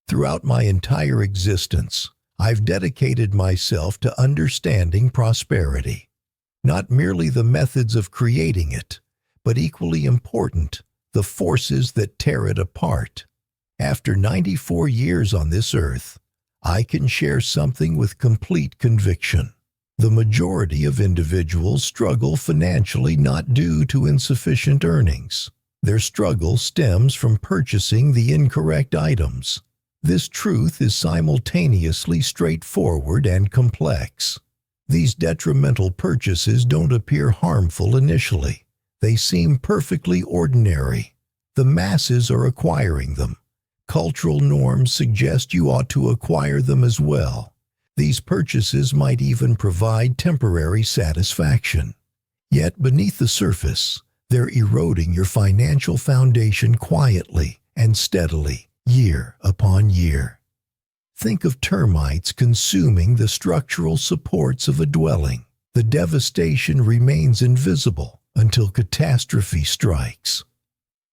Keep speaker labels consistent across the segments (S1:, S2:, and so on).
S1: Throughout my entire existence, I've dedicated myself to understanding prosperity. Not merely the methods of creating it, but equally important, the forces that tear it apart. After 94 years on this earth, I can share something with complete conviction. The majority of individuals struggle financially not due to insufficient earnings. Their struggle stems from purchasing the incorrect items. This truth is simultaneously straightforward and complex. These detrimental purchases don't appear harmful initially. They seem perfectly ordinary. The masses are acquiring them. Cultural norms suggest you ought to acquire them as well. These purchases might even provide temporary satisfaction. Yet beneath the surface, they're eroding your financial foundation quietly and steadily, year upon year. Think of termites consuming the structural supports of a dwelling. The devastation remains invisible until catastrophe strikes.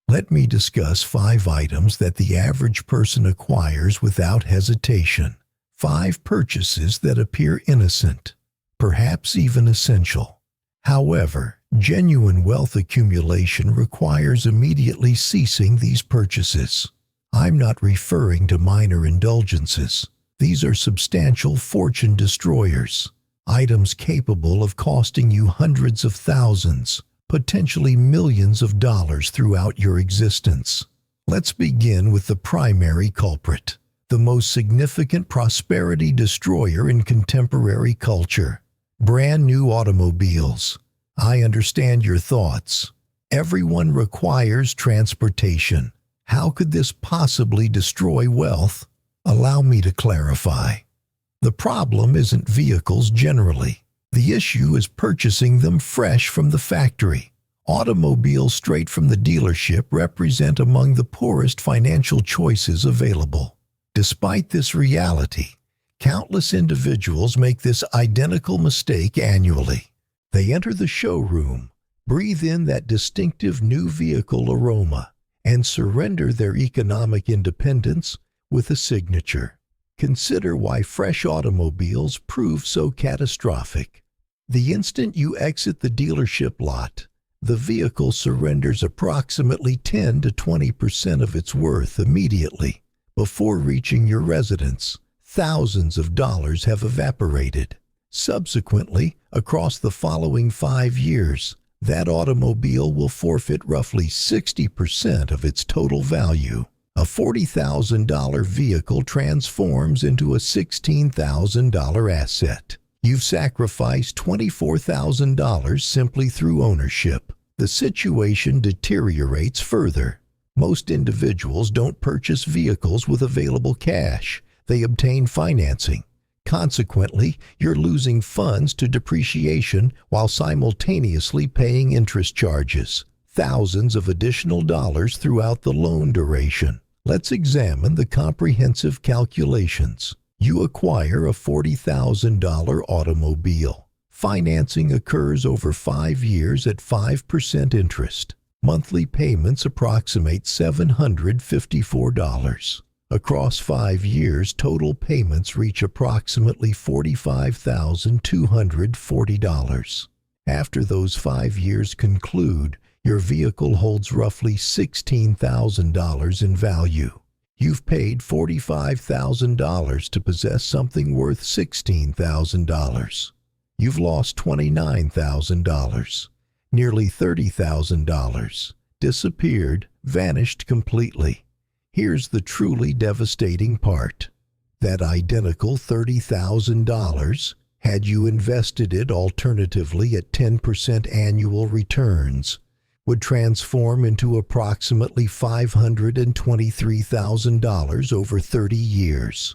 S1: Let me discuss 5 items that the average person acquires without hesitation. 5 purchases that appear innocent, perhaps even essential. However, genuine wealth accumulation requires immediately ceasing these purchases. I'm not referring to minor indulgences. These are substantial fortune destroyers, items capable of costing you hundreds of thousands, potentially millions of dollars throughout your existence. Let's begin with the primary culprit, the most significant prosperity destroyer in contemporary culture: brand new automobiles. I understand your thoughts. Everyone requires transportation. How could this possibly destroy wealth? Allow me to clarify. The problem isn't vehicles generally. The issue is purchasing them fresh from the factory. Automobiles straight from the dealership represent among the poorest financial choices available. Despite this reality, countless individuals make this identical mistake annually. They enter the showroom, breathe in that distinctive new vehicle aroma, and surrender their economic independence with a signature. Consider why fresh automobiles prove so catastrophic. The instant you exit the dealership lot, the vehicle surrenders approximately 10 to 20% of its worth immediately. Before reaching your residence, thousands of dollars have evaporated. Subsequently, across the following 5 years, that automobile will forfeit roughly 60% of its total value. A $40,000 vehicle transforms into a $16,000 asset. You've sacrificed $24,000 simply through ownership. The situation deteriorates further. Most individuals don't purchase vehicles with available cash. They obtain financing. Consequently, you're losing funds to depreciation while simultaneously paying interest charges, thousands of additional dollars throughout the loan duration. Let's examine the comprehensive calculations. You acquire a $40,000 automobile. Financing occurs over 5 years at 5% interest. Monthly payments approximate $754. Across 5 years, total payments reach approximately $45,240. After those 5 years conclude, your vehicle holds roughly $16,000 in value. You've paid $45,000 to possess something worth $16,000. You've lost $29,000. Nearly $30,000. Disappeared, vanished completely. Here's the truly devastating part. That identical $30,000, had you invested it alternatively at 10% annual returns, would transform into approximately $523,000 over 30 years.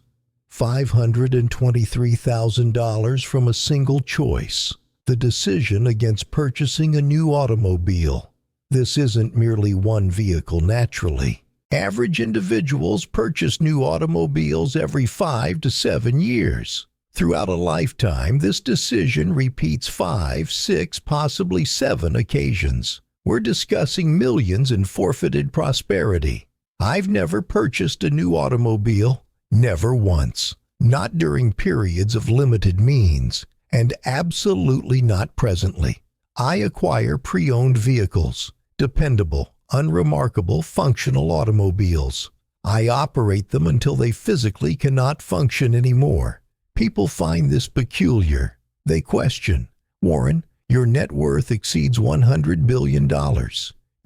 S1: $523,000 from a single choice, the decision against purchasing a new automobile. This isn't merely one vehicle naturally. Average individuals purchase new automobiles every 5 to 7 years. Throughout a lifetime, this decision repeats 5, 6, possibly 7 occasions. We're discussing millions in forfeited prosperity. I've never purchased a new automobile. Never once. Not during periods of limited means, and absolutely not presently. I acquire pre-owned vehicles, dependable, unremarkable, functional automobiles. I operate them until they physically cannot function anymore. People find this peculiar. They question, "Warren, your net worth exceeds $100 billion.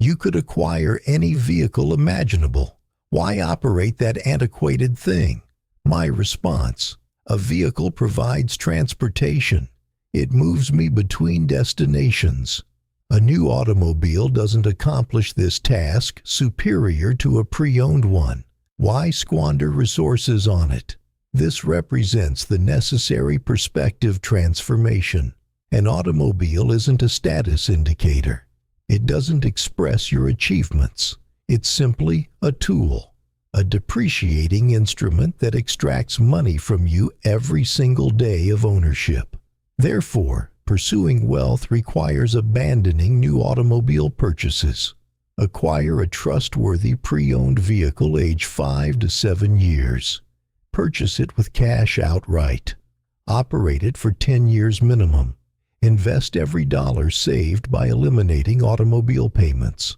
S1: You could acquire any vehicle imaginable. Why operate that antiquated thing?" My response, a vehicle provides transportation. It moves me between destinations. A new automobile doesn't accomplish this task superior to a pre-owned one. Why squander resources on it? This represents the necessary perspective transformation. An automobile isn't a status indicator. It doesn't express your achievements. It's simply a tool. A depreciating instrument that extracts money from you every single day of ownership. Therefore, pursuing wealth requires abandoning new automobile purchases. Acquire a trustworthy pre-owned vehicle age 5 to 7 years. Purchase it with cash outright. Operate it for 10 years minimum. Invest every dollar saved by eliminating automobile payments.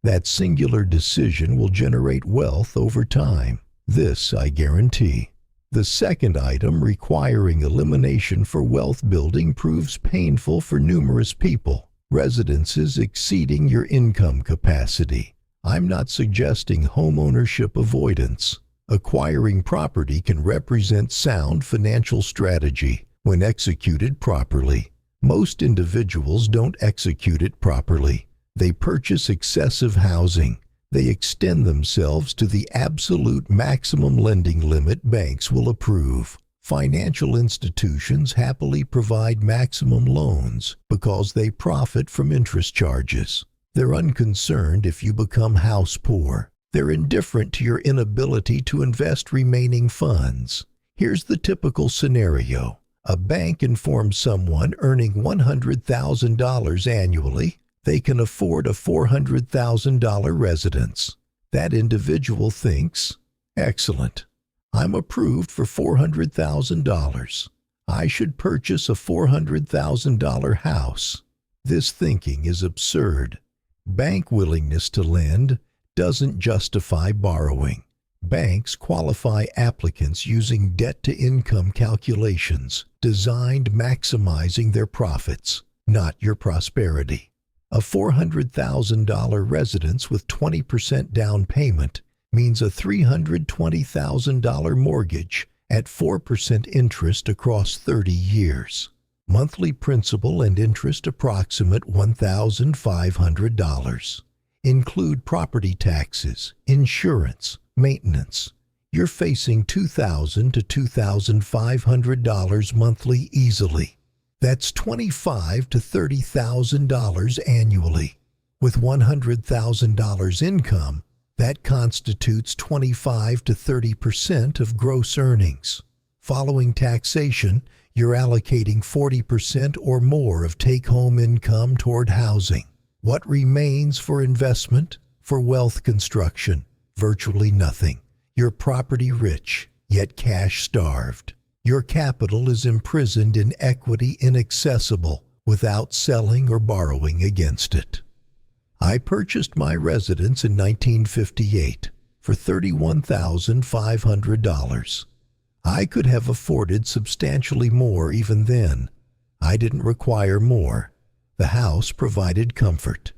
S1: That singular decision will generate wealth over time. This I guarantee. The second item requiring elimination for wealth building proves painful for numerous people. Residences exceeding your income capacity. I'm not suggesting homeownership avoidance. Acquiring property can represent sound financial strategy when executed properly. Most individuals don't execute it properly. They purchase excessive housing. They extend themselves to the absolute maximum lending limit banks will approve. Financial institutions happily provide maximum loans because they profit from interest charges. They're unconcerned if you become house poor. They're indifferent to your inability to invest remaining funds. Here's the typical scenario. A bank informs someone earning $100,000 annually they can afford a $400,000 residence. That individual thinks, "Excellent. I'm approved for $400,000. I should purchase a $400,000 house." This thinking is absurd. Bank willingness to lend doesn't justify borrowing. Banks qualify applicants using debt-to-income calculations designed maximizing their profits, not your prosperity. A $400,000 residence with 20% down payment means a $320,000 mortgage at 4% interest across 30 years. Monthly principal and interest approximate $1,500. Include property taxes, insurance, maintenance. You're facing $2,000 to $2,500 monthly easily. That's $25,000 to $30,000 annually. With $100,000 income, that constitutes 25 to 30% of gross earnings. Following taxation, you're allocating 40% or more of take-home income toward housing. What remains for investment, for wealth construction? Virtually nothing. You're property rich, yet cash starved. Your capital is imprisoned in equity inaccessible without selling or borrowing against it. I purchased my residence in 1958 for $31,500. I could have afforded substantially more even then. I didn't require more. The house provided comfort.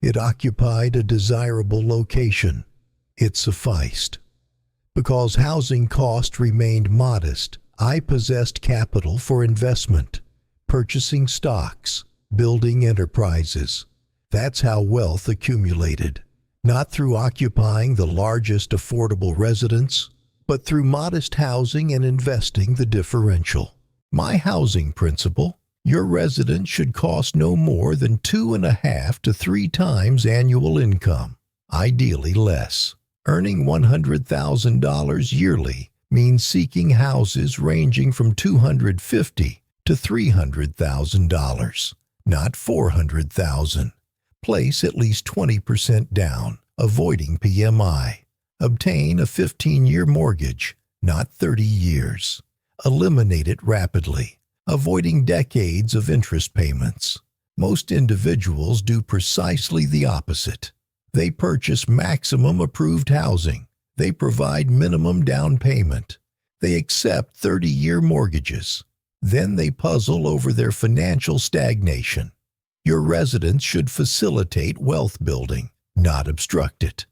S1: It occupied a desirable location. It sufficed. Because housing cost remained modest, I possessed capital for investment, purchasing stocks, building enterprises. That's how wealth accumulated, not through occupying the largest affordable residence, but through modest housing and investing the differential. My housing principle: your residence should cost no more than 2.5 to 3 times annual income, ideally less. Earning $100,000 yearly means seeking houses ranging from $250,000 to $300,000, not $400,000. Place at least 20% down, avoiding PMI. Obtain a 15-year mortgage. not 30 years. Eliminate it rapidly, avoiding decades of interest payments. Most individuals do precisely the opposite. They purchase maximum approved housing. They provide minimum down payment. They accept 30-year mortgages. Then they puzzle over their financial stagnation. Your residence should facilitate wealth building, not obstruct it.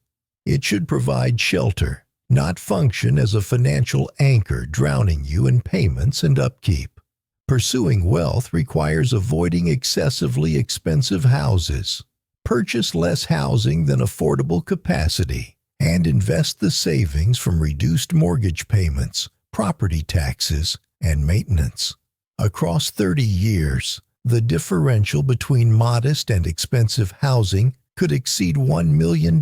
S1: It should provide shelter, not function as a financial anchor drowning you in payments and upkeep. Pursuing wealth requires avoiding excessively expensive houses. Purchase less housing than affordable capacity, and invest the savings from reduced mortgage payments, property taxes, and maintenance. Across 30 years, the differential between modest and expensive housing could exceed $1 million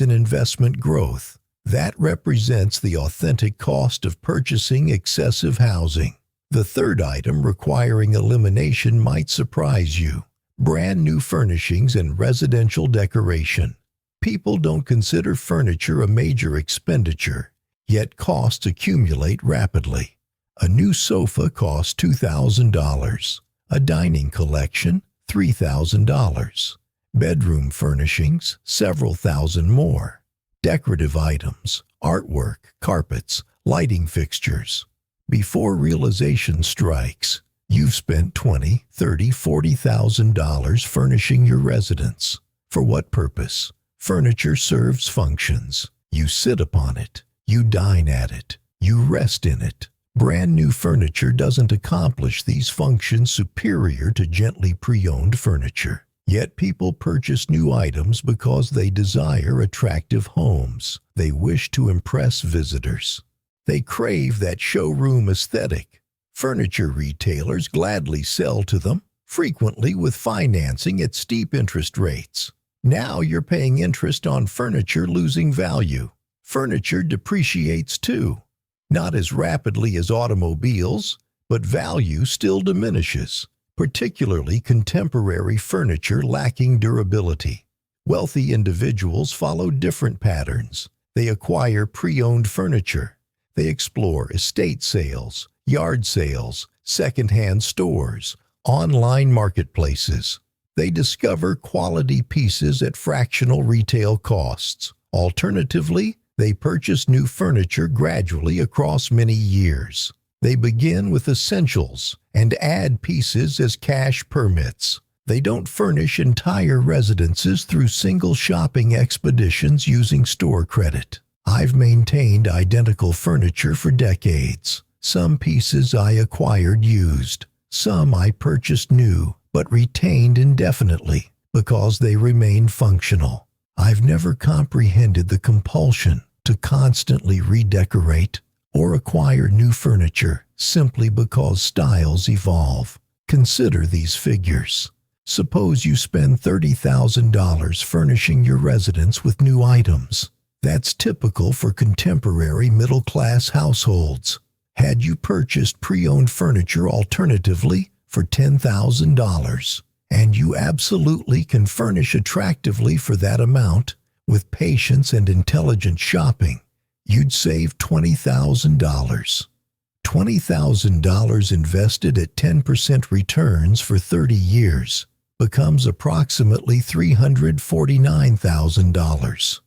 S1: in investment growth. That represents the authentic cost of purchasing excessive housing. The third item requiring elimination might surprise you: brand new furnishings and residential decoration. People don't consider furniture a major expenditure, yet costs accumulate rapidly. A new sofa costs $2,000. A dining collection, $3,000. Bedroom furnishings, several thousand more. Decorative items, artwork, carpets, lighting fixtures. Before realization strikes, you've spent $20,000, $30,000, $40,000 furnishing your residence. For what purpose? Furniture serves functions. You sit upon it. You dine at it. You rest in it. Brand new furniture doesn't accomplish these functions superior to gently pre-owned furniture. Yet people purchase new items because they desire attractive homes. They wish to impress visitors. They crave that showroom aesthetic. Furniture retailers gladly sell to them, frequently with financing at steep interest rates. Now you're paying interest on furniture losing value. Furniture depreciates too. Not as rapidly as automobiles, but value still diminishes, particularly contemporary furniture lacking durability. Wealthy individuals follow different patterns. They acquire pre-owned furniture. They explore estate sales, yard sales, second-hand stores, online marketplaces. They discover quality pieces at fractional retail costs. Alternatively, they purchase new furniture gradually across many years. They begin with essentials and add pieces as cash permits. They don't furnish entire residences through single shopping expeditions using store credit. I've maintained identical furniture for decades. Some pieces I acquired used. Some I purchased new but retained indefinitely because they remain functional. I've never comprehended the compulsion to constantly redecorate or acquire new furniture simply because styles evolve. Consider these figures. Suppose you spend $30,000 furnishing your residence with new items. That's typical for contemporary middle-class households. Had you purchased pre-owned furniture alternatively for $10,000, and you absolutely can furnish attractively for that amount, with patience and intelligent shopping, you'd save $20,000. $20,000 invested at 10% returns for 30 years becomes approximately $349,000.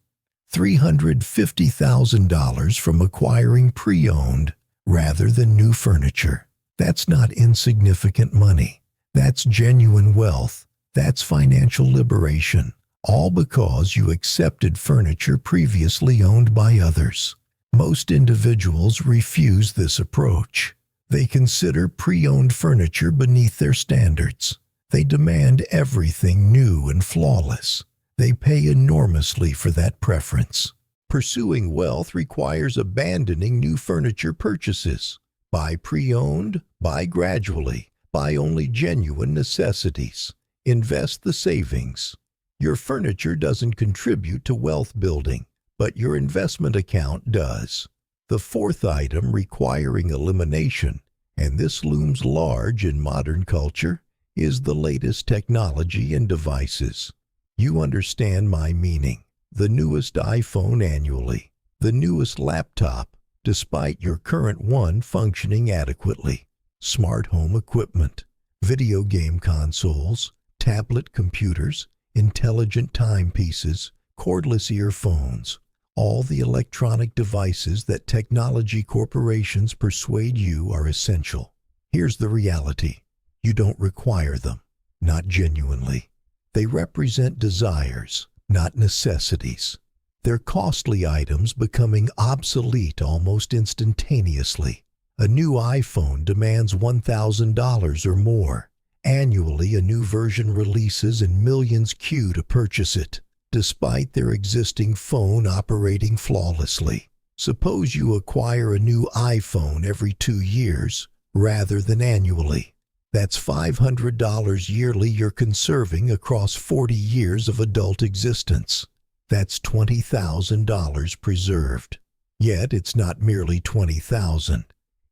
S1: $350,000 from acquiring pre-owned rather than new furniture. That's not insignificant money. That's genuine wealth. That's financial liberation. All because you accepted furniture previously owned by others. Most individuals refuse this approach. They consider pre-owned furniture beneath their standards. They demand everything new and flawless. They pay enormously for that preference. Pursuing wealth requires abandoning new furniture purchases. Buy pre-owned, buy gradually, buy only genuine necessities. Invest the savings. Your furniture doesn't contribute to wealth building, but your investment account does. The fourth item requiring elimination, and this looms large in modern culture, is the latest technology and devices. You understand my meaning. The newest iPhone annually, the newest laptop, despite your current one functioning adequately. Smart home equipment, video game consoles, tablet computers, intelligent timepieces, cordless earphones, all the electronic devices that technology corporations persuade you are essential. Here's the reality. You don't require them, not genuinely. They represent desires, not necessities. They're costly items becoming obsolete almost instantaneously. A new iPhone demands $1,000 or more. Annually, a new version releases and millions queue to purchase it, despite their existing phone operating flawlessly. Suppose you acquire a new iPhone every 2 years rather than annually. That's $500 yearly you're conserving across 40 years of adult existence. That's $20,000 preserved. Yet it's not merely $20,000.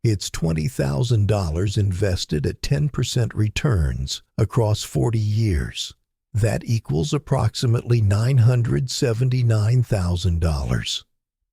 S1: It's $20,000 invested at 10% returns across 40 years. That equals approximately $979,000.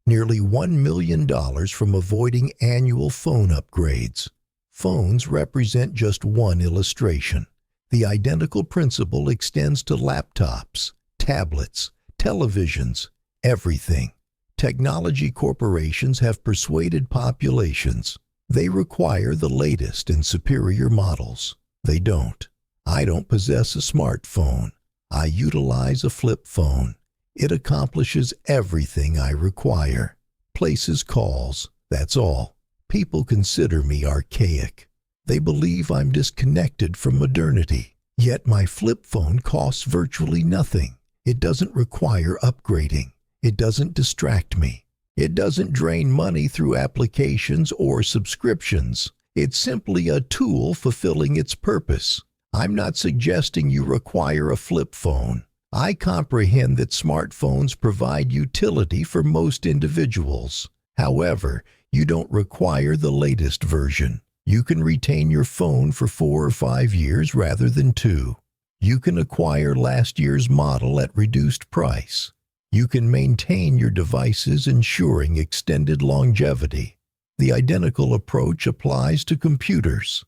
S1: Nearly $1 million from avoiding annual phone upgrades. Phones represent just one illustration. The identical principle extends to laptops, tablets, televisions, everything. Technology corporations have persuaded populations. They require the latest and superior models. They don't. I don't possess a smartphone. I utilize a flip phone. It accomplishes everything I require. Places calls, that's all. People consider me archaic. They believe I'm disconnected from modernity. Yet my flip phone costs virtually nothing. It doesn't require upgrading. It doesn't distract me. It doesn't drain money through applications or subscriptions. It's simply a tool fulfilling its purpose. I'm not suggesting you require a flip phone. I comprehend that smartphones provide utility for most individuals. However, you don't require the latest version. You can retain your phone for 4 or 5 years rather than 2. You can acquire last year's model at reduced price. You can maintain your devices, ensuring extended longevity. The identical approach applies to computers.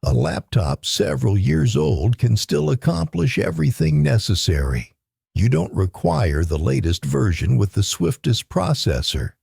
S1: A laptop several years old can still accomplish everything necessary. You don't require the latest version with the swiftest processor,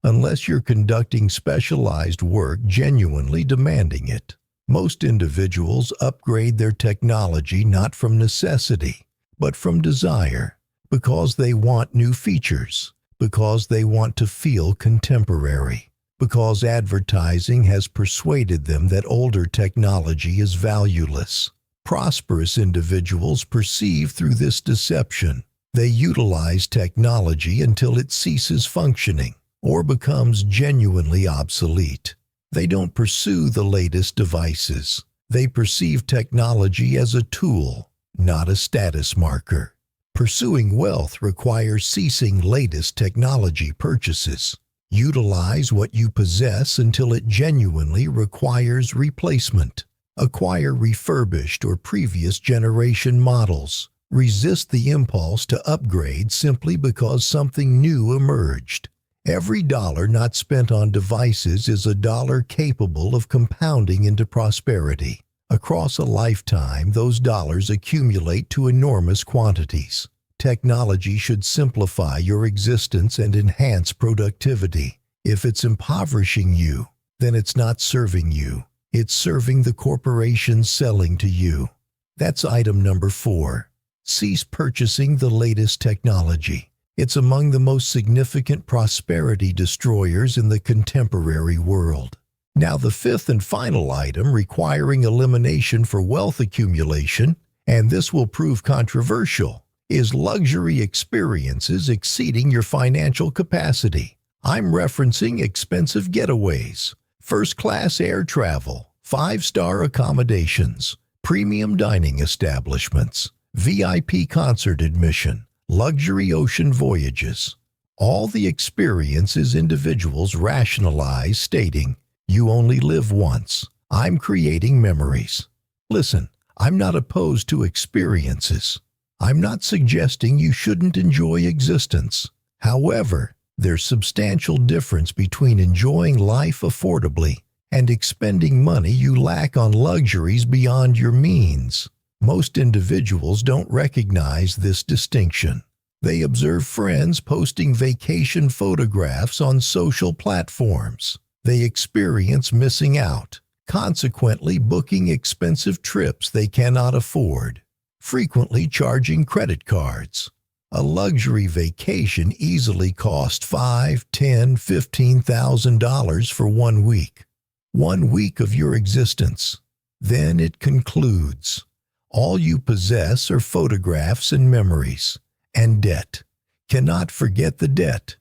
S1: unless you're conducting specialized work genuinely demanding it. Most individuals upgrade their technology not from necessity, but from desire. Because they want new features, because they want to feel contemporary, because advertising has persuaded them that older technology is valueless. Prosperous individuals perceive through this deception. They utilize technology until it ceases functioning or becomes genuinely obsolete. They don't pursue the latest devices. They perceive technology as a tool, not a status marker. Pursuing wealth requires ceasing latest technology purchases. Utilize what you possess until it genuinely requires replacement. Acquire refurbished or previous generation models. Resist the impulse to upgrade simply because something new emerged. Every dollar not spent on devices is a dollar capable of compounding into prosperity. Across a lifetime, those dollars accumulate to enormous quantities. Technology should simplify your existence and enhance productivity. If it's impoverishing you, then it's not serving you. It's serving the corporations selling to you. That's item number 4. Cease purchasing the latest technology. It's among the most significant prosperity destroyers in the contemporary world. Now, the 5th and final item requiring elimination for wealth accumulation, and this will prove controversial, is luxury experiences exceeding your financial capacity. I'm referencing expensive getaways, first-class air travel, 5-star accommodations, premium dining establishments, VIP concert admission, luxury ocean voyages. All the experiences individuals rationalize, stating, "You only live once. I'm creating memories." Listen, I'm not opposed to experiences. I'm not suggesting you shouldn't enjoy existence. However, There's substantial difference between enjoying life affordably and expending money you lack on luxuries beyond your means. Most individuals don't recognize this distinction. They observe friends posting vacation photographs on social platforms. They experience missing out, consequently booking expensive trips they cannot afford, frequently charging credit cards. A luxury vacation easily costs $5,000, $10,000, $15,000 for 1 week. 1 week of your existence. Then it concludes. All you possess are photographs and memories. And debt. Cannot forget the debt.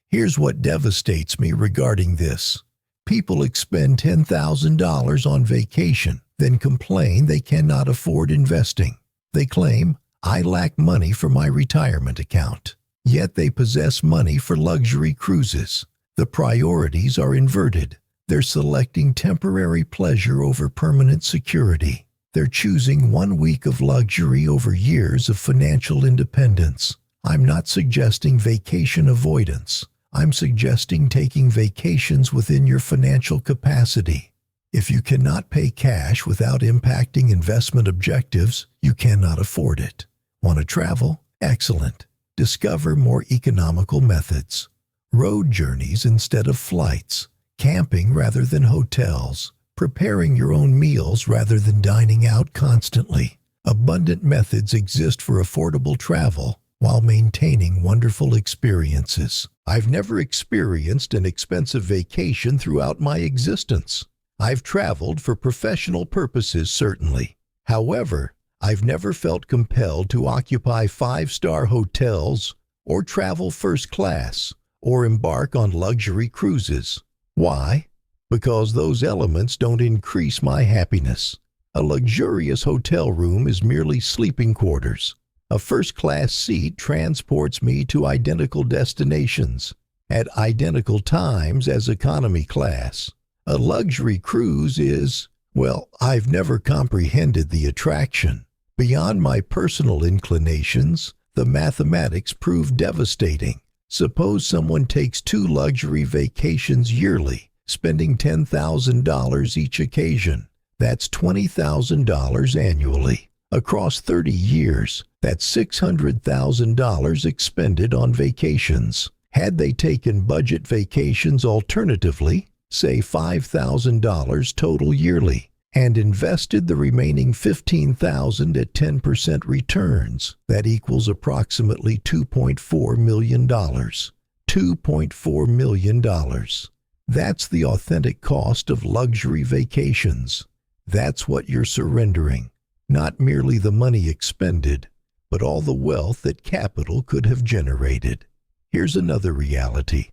S1: Here's what devastates me regarding this. People expend $10,000 on vacation, then complain they cannot afford investing. They claim, I lack money for my retirement account. Yet they possess money for luxury cruises. The priorities are inverted. They're selecting temporary pleasure over permanent security. They're choosing 1 week of luxury over years of financial independence. I'm not suggesting vacation avoidance. I'm suggesting taking vacations within your financial capacity. If you cannot pay cash without impacting investment objectives, you cannot afford it. Want to travel? Excellent. Discover more economical methods. Road journeys instead of flights. Camping rather than hotels. Preparing your own meals rather than dining out constantly. Abundant methods exist for affordable travel while maintaining wonderful experiences. I've never experienced an expensive vacation throughout my existence. I've traveled for professional purposes, certainly. However, I've never felt compelled to occupy 5-star hotels or travel first class or embark on luxury cruises. Why? Because those elements don't increase my happiness. A luxurious hotel room is merely sleeping quarters. A first-class seat transports me to identical destinations at identical times as economy class. A luxury cruise is, well, I've never comprehended the attraction. Beyond my personal inclinations, the mathematics prove devastating. Suppose someone takes 2 luxury vacations yearly, spending $10,000 each occasion. That's $20,000 annually. Across 30 years, that's $600,000 expended on vacations. Had they taken budget vacations alternatively, say $5,000 total yearly, and invested the remaining $15,000 at 10% returns, that equals approximately $2.4 million. $2.4 million. That's the authentic cost of luxury vacations. That's what you're surrendering. Not merely the money expended, but all the wealth that capital could have generated. Here's another reality.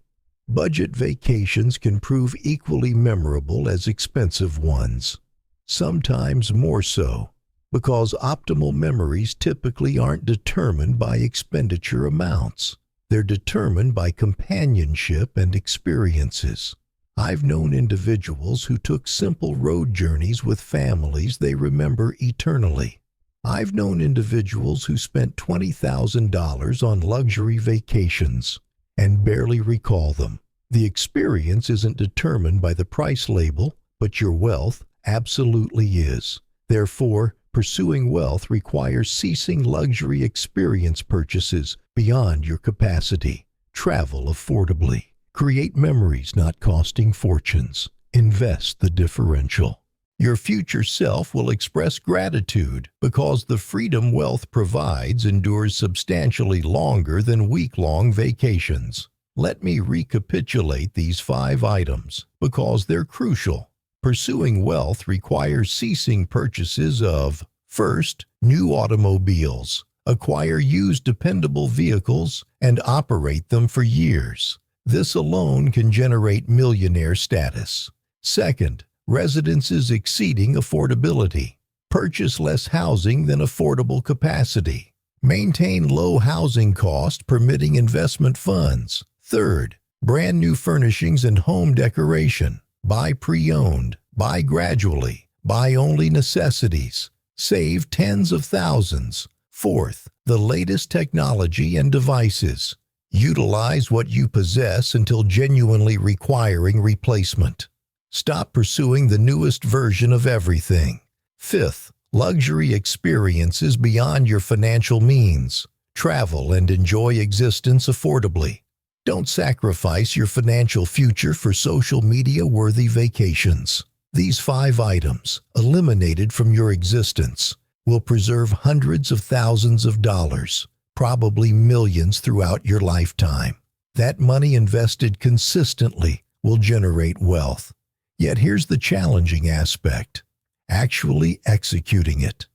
S1: Budget vacations can prove equally memorable as expensive ones. Sometimes more so, because optimal memories typically aren't determined by expenditure amounts. They're determined by companionship and experiences. I've known individuals who took simple road journeys with families they remember eternally. I've known individuals who spent $20,000 on luxury vacations and barely recall them. The experience isn't determined by the price label, but your wealth absolutely is. Therefore, pursuing wealth requires ceasing luxury experience purchases beyond your capacity. Travel affordably. Create memories not costing fortunes. Invest the differential. Your future self will express gratitude because the freedom wealth provides endures substantially longer than week-long vacations. Let me recapitulate these 5 items because they're crucial. Pursuing wealth requires ceasing purchases of, first, new automobiles. Acquire used dependable vehicles and operate them for years. This alone can generate millionaire status. Second, residences exceeding affordability. Purchase less housing than affordable capacity. Maintain low housing cost permitting investment funds. Third, brand new furnishings and home decoration. Buy pre-owned. Buy gradually. Buy only necessities. Save tens of thousands. Fourth, the latest technology and devices. Utilize what you possess until genuinely requiring replacement. Stop pursuing the newest version of everything. Fifth, luxury experiences beyond your financial means. Travel and enjoy existence affordably. Don't sacrifice your financial future for social media-worthy vacations. These 5 items, eliminated from your existence, will preserve hundreds of thousands of dollars, probably millions throughout your lifetime. That money invested consistently will generate wealth. Yet here's the challenging aspect: actually executing it.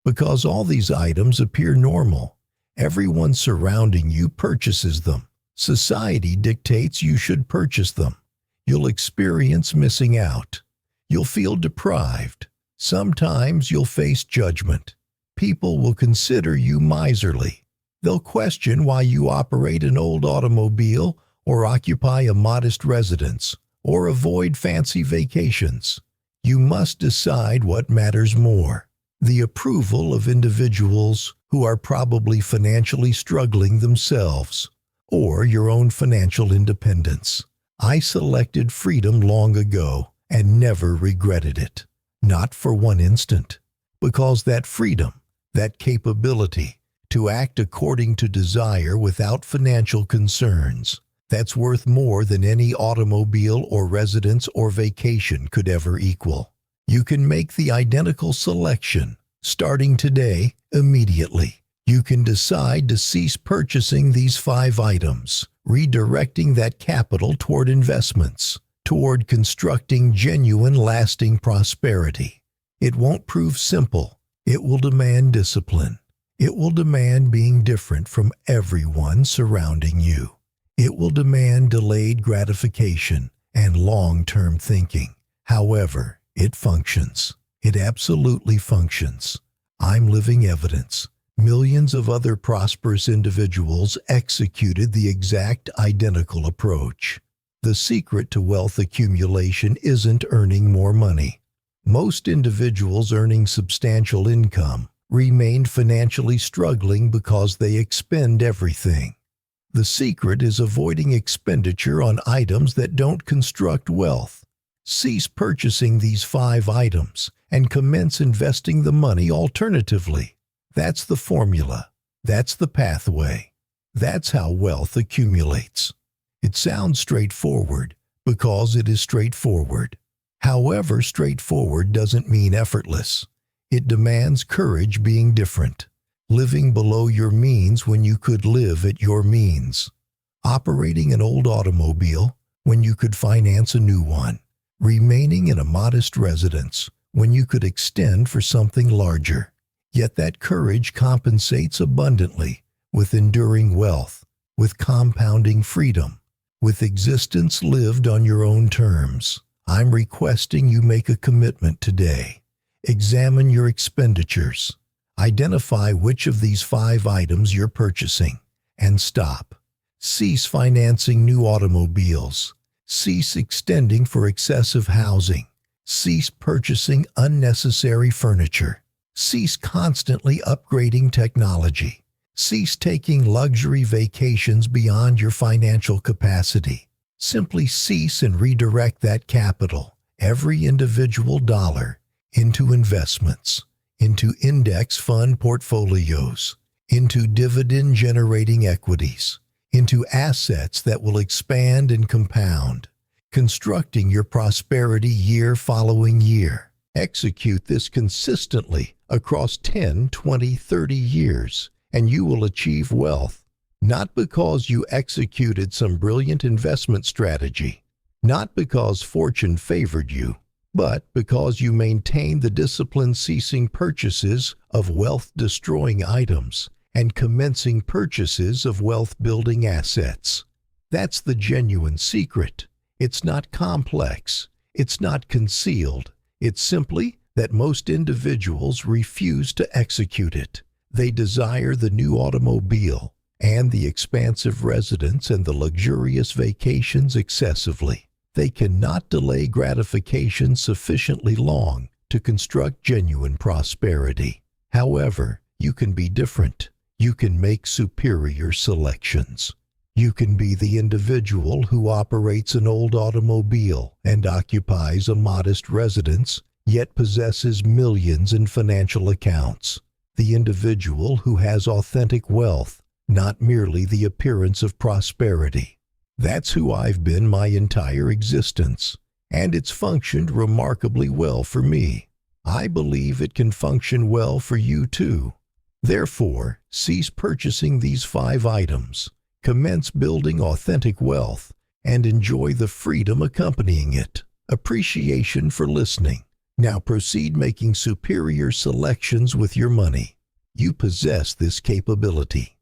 S1: Because all these items appear normal, everyone surrounding you purchases them. Society dictates you should purchase them. You'll experience missing out. You'll feel deprived. Sometimes you'll face judgment. People will consider you miserly. They'll question why you operate an old automobile or occupy a modest residence or avoid fancy vacations. You must decide what matters more: the approval of individuals who are probably financially struggling themselves, or your own financial independence. I selected freedom long ago and never regretted it. Not for one instant. Because that freedom, that capability to act according to desire without financial concerns, that's worth more than any automobile or residence or vacation could ever equal. You can make the identical selection, starting today, immediately. You can decide to cease purchasing these 5 items, redirecting that capital toward investments, toward constructing genuine, lasting prosperity. It won't prove simple. It will demand discipline. It will demand being different from everyone surrounding you. It will demand delayed gratification and long-term thinking. However, it functions. It absolutely functions. I'm living evidence. Millions of other prosperous individuals executed the exact identical approach. The secret to wealth accumulation isn't earning more money. Most individuals earning substantial income remained financially struggling because they expend everything. The secret is avoiding expenditure on items that don't construct wealth. Cease purchasing these 5 items and commence investing the money alternatively. That's the formula. That's the pathway. That's how wealth accumulates. It sounds straightforward because it is straightforward. However, straightforward doesn't mean effortless. It demands courage being different. Living below your means when you could live at your means. Operating an old automobile when you could finance a new one. Remaining in a modest residence when you could extend for something larger. Yet that courage compensates abundantly with enduring wealth, with compounding freedom, with existence lived on your own terms. I'm requesting you make a commitment today. Examine your expenditures. Identify which of these 5 items you're purchasing, and stop. Cease financing new automobiles. Cease extending for excessive housing. Cease purchasing unnecessary furniture. Cease constantly upgrading technology. Cease taking luxury vacations beyond your financial capacity. Simply cease and redirect that capital, every individual dollar, into investments, into index fund portfolios, into dividend-generating equities, into assets that will expand and compound, constructing your prosperity year following year. Execute this consistently across 10, 20, 30 years, and you will achieve wealth, not because you executed some brilliant investment strategy, not because fortune favored you, but because you maintained the discipline, ceasing purchases of wealth-destroying items and commencing purchases of wealth-building assets. That's the genuine secret. It's not complex. It's not concealed. It's simply that most individuals refuse to execute it. They desire the new automobile and the expansive residence and the luxurious vacations excessively. They cannot delay gratification sufficiently long to construct genuine prosperity. However, you can be different. You can make superior selections. You can be the individual who operates an old automobile and occupies a modest residence, yet possesses millions in financial accounts. The individual who has authentic wealth, not merely the appearance of prosperity. That's who I've been my entire existence, and it's functioned remarkably well for me. I believe it can function well for you too. Therefore, cease purchasing these 5 items. Commence building authentic wealth and enjoy the freedom accompanying it. Appreciation for listening. Now proceed making superior selections with your money. You possess this capability.